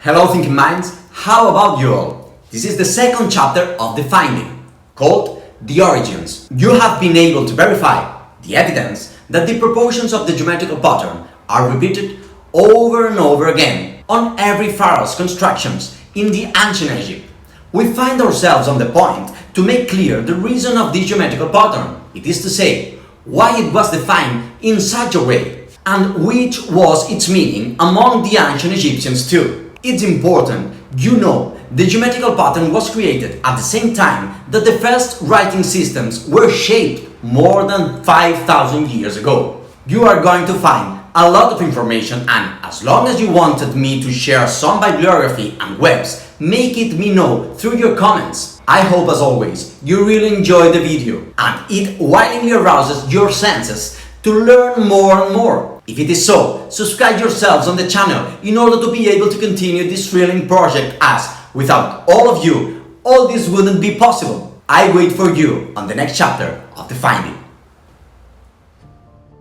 Hello thinking minds, how about you all? This is the second chapter of the finding, called The Origins. You have been able to verify the evidence that the proportions of the geometrical pattern are repeated over and over again on every pharaoh's constructions in the ancient Egypt. We find ourselves on the point to make clear the reason of this geometrical pattern, it is to say, why it was defined in such a way, and which was its meaning among the ancient Egyptians too. It's important you know the geometrical pattern was created at the same time that the first writing systems were shaped more than 5,000 years ago. You are going to find a lot of information, and as long as you wanted me to share some bibliography and webs, make it me know through your comments. I hope as always you really enjoy the video and it willingly arouses your senses to learn more and more. If it is so, subscribe yourselves on the channel in order to be able to continue this thrilling project, as without all of you, all this wouldn't be possible. I wait for you on the next chapter of the finding.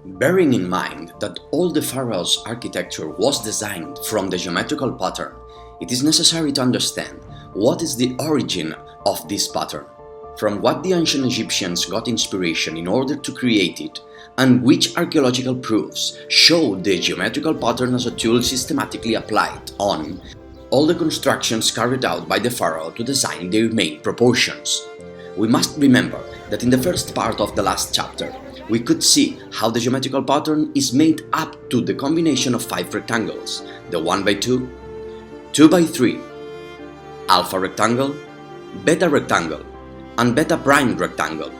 Bearing in mind that all the pharaoh's architecture was designed from the geometrical pattern, it is necessary to understand what is the origin of this pattern, from what the ancient Egyptians got inspiration in order to create it, and which archaeological proofs show the geometrical pattern as a tool systematically applied on all the constructions carried out by the pharaoh to design their main proportions. We must remember that in the first part of the last chapter, we could see how the geometrical pattern is made up to the combination of 5 rectangles, the 1x2, 2x3, alpha rectangle, beta rectangle, and beta prime rectangle.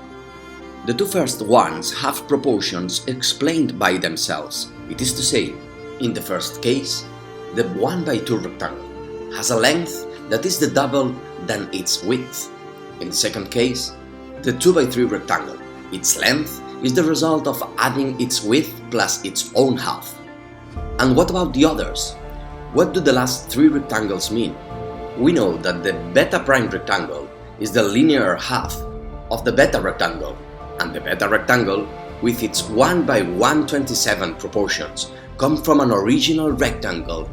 The two first ones have proportions explained by themselves. It is to say, in the first case, the 1x2 rectangle has a length that is the double than its width. In the second case, the 2x3 rectangle, its length is the result of adding its width plus its own half. And what about the others? What do the last 3 rectangles mean? We know that the beta prime rectangle is the linear half of the beta rectangle, and the beta rectangle, with its 1/127 proportions, come from an original rectangle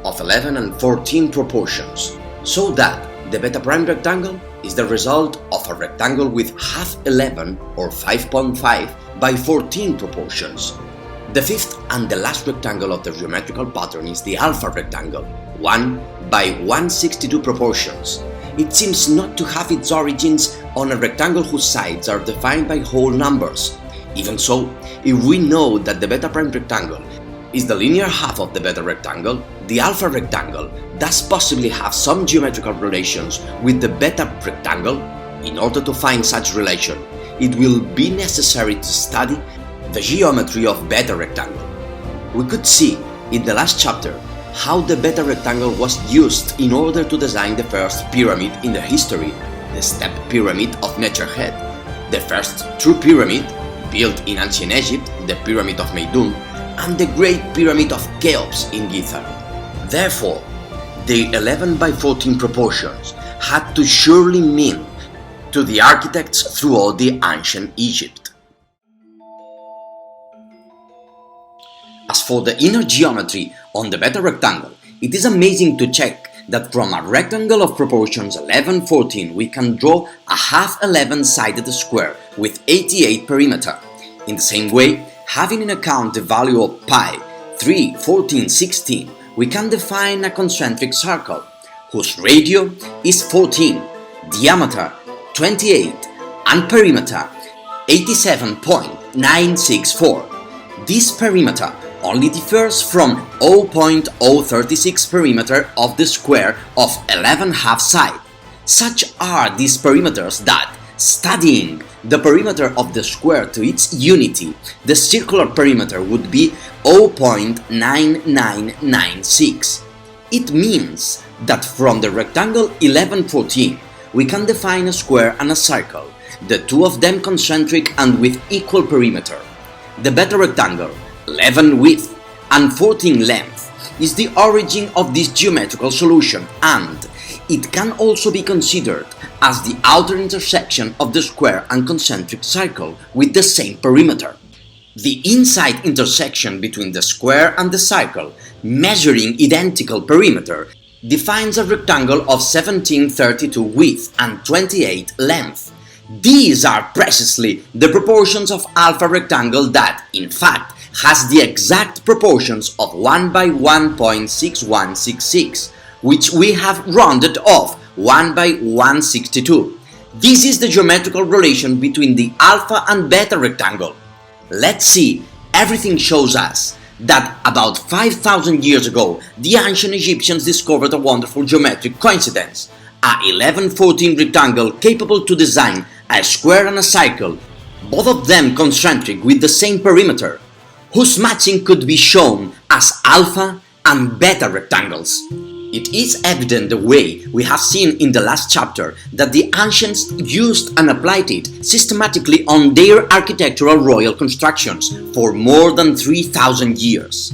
of 11 and 14 proportions, so that the beta prime rectangle is the result of a rectangle with half 11 or 5.5 by 14 proportions. The fifth and the last rectangle of the geometrical pattern is the alpha rectangle, 1/162 proportions. It seems not to have its origins on a rectangle whose sides are defined by whole numbers. Even so, if we know that the beta prime rectangle is the linear half of the beta rectangle, the alpha rectangle does possibly have some geometrical relations with the beta rectangle. In order to find such relation, it will be necessary to study the geometry of beta rectangle. We could see in the last chapter how the beta rectangle was used in order to design the first pyramid in the history, the step pyramid of Necherhet, the first true pyramid built in ancient Egypt, the pyramid of Meidum, and the great pyramid of Cheops in Giza. Therefore, the 11/14 proportions had to surely mean to the architects throughout the ancient Egypt. As for the inner geometry on the beta rectangle, it is amazing to check that from a rectangle of proportions 11/14 we can draw a half 11-sided square with 88 perimeter. In the same way, having in account the value of pi 3, 14, 16, we can define a concentric circle whose radio is 14, diameter 28, and perimeter 87.964. This perimeter only differs from 0.036 perimeter of the square of 11 half side. Such are these perimeters that, studying the perimeter of the square to its unity, the circular perimeter would be 0.9996. It means that from the rectangle 11/14 we can define a square and a circle, the two of them concentric and with equal perimeter. The beta rectangle, 11 width and 14 length, is the origin of this geometrical solution, and it can also be considered as the outer intersection of the square and concentric circle with the same perimeter. The inside intersection between the square and the circle, measuring identical perimeter, defines a rectangle of 1732 width and 28 length. These are precisely the proportions of alpha rectangle that, in fact, has the exact proportions of 1 by 1.6166, which we have rounded off 1 by 162. This is the geometrical relation between the alpha and beta rectangle. Let's see, everything shows us that about 5,000 years ago, the ancient Egyptians discovered a wonderful geometric coincidence, a 1114 rectangle capable to design a square and a circle, both of them concentric with the same perimeter, whose matching could be shown as alpha and beta rectangles. It is evident the way we have seen in the last chapter that the ancients used and applied it systematically on their architectural royal constructions for more than 3,000 years.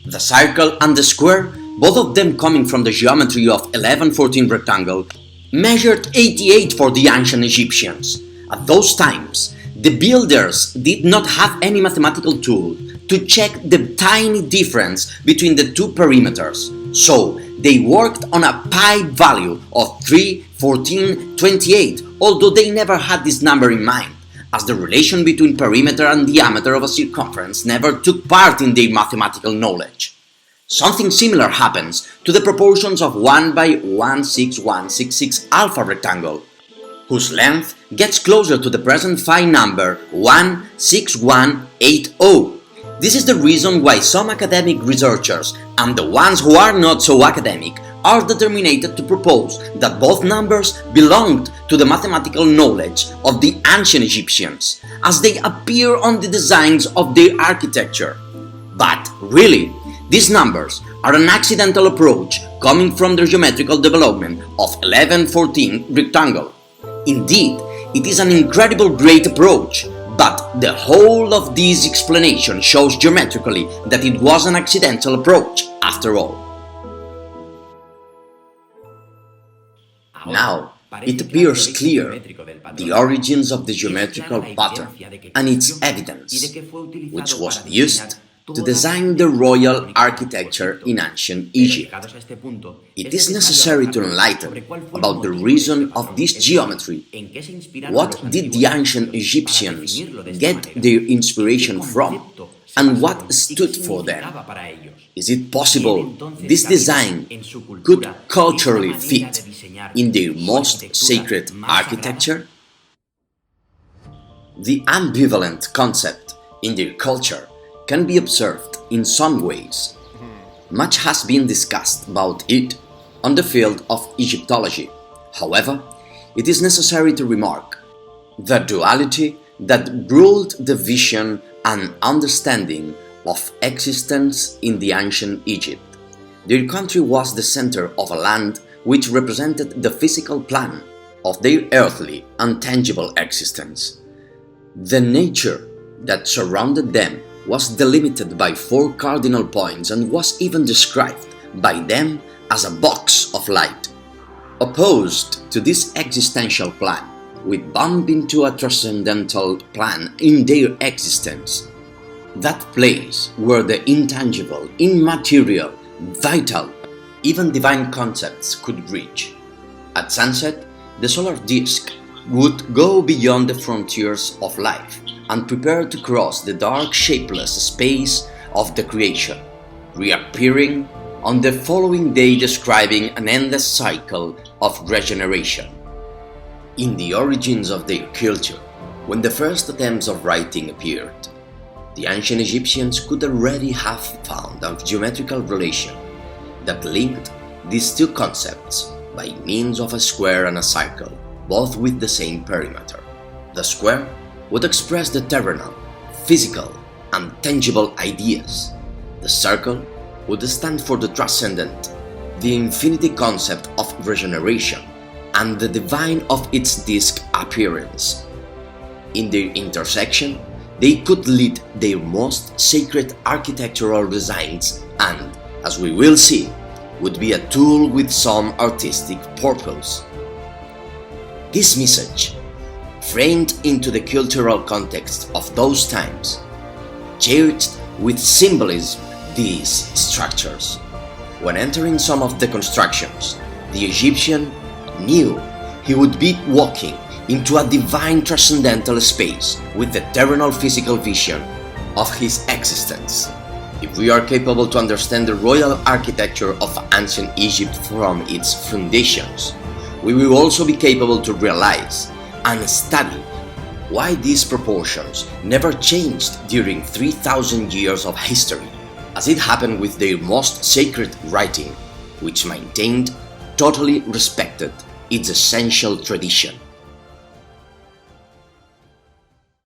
The circle and the square, both of them coming from the geometry of 1114 rectangle, measured 88 for the ancient Egyptians. At those times, the builders did not have any mathematical tool to check the tiny difference between the two perimeters, so they worked on a pi value of 3, 14, 28, although they never had this number in mind, as the relation between perimeter and diameter of a circumference never took part in their mathematical knowledge. Something similar happens to the proportions of 1 by 16166 alpha rectangle, whose length gets closer to the present phi number 16180. This is the reason why some academic researchers, and the ones who are not so academic, are determined to propose that both numbers belonged to the mathematical knowledge of the ancient Egyptians, as they appear on the designs of their architecture. But really, these numbers are an accidental approach coming from the geometrical development of 1114 rectangle. Indeed, it is an incredible great approach, but the whole of this explanation shows geometrically that it was an accidental approach after all. Now, it appears clear the origins of the geometrical pattern and its evidence, which was used to design the royal architecture in ancient Egypt. It is necessary to enlighten about the reason of this geometry. What did the ancient Egyptians get their inspiration from, and what stood for them? Is it possible this design could culturally fit in their most sacred architecture? The ambivalent concept in their culture can be observed in some ways. Much has been discussed about it on the field of Egyptology. However, it is necessary to remark the duality that ruled the vision and understanding of existence in the ancient Egypt. Their country was the center of a land which represented the physical plan of their earthly and tangible existence. The nature that surrounded them was delimited by 4 cardinal points and was even described by them as a box of light. Opposed to this existential plan, we bump into a transcendental plan in their existence. That place where the intangible, immaterial, vital, even divine concepts could reach. At sunset, the solar disk would go beyond the frontiers of life and prepare to cross the dark, shapeless space of the creation, reappearing on the following day, describing an endless cycle of regeneration. In the origins of their culture, when the first attempts of writing appeared, the ancient Egyptians could already have found a geometrical relation that linked these two concepts by means of a square and a circle, both with the same perimeter. The square would express the terrenal, physical, and tangible ideas. The circle would stand for the transcendent, the infinity concept of regeneration, and the divine of its disk appearance. In their intersection, they could lead their most sacred architectural designs and, as we will see, would be a tool with some artistic purpose. This message, framed into the cultural context of those times, charged with symbolism these structures, When entering some of the constructions, the Egyptian knew he would be walking into a divine transcendental space with the terrenal physical vision of his existence. If we are capable to understand the royal architecture of ancient Egypt from its foundations, we will also be capable to realize and study why these proportions never changed during 3,000 years of history, as it happened with their most sacred writing, which maintained, totally respected its essential tradition.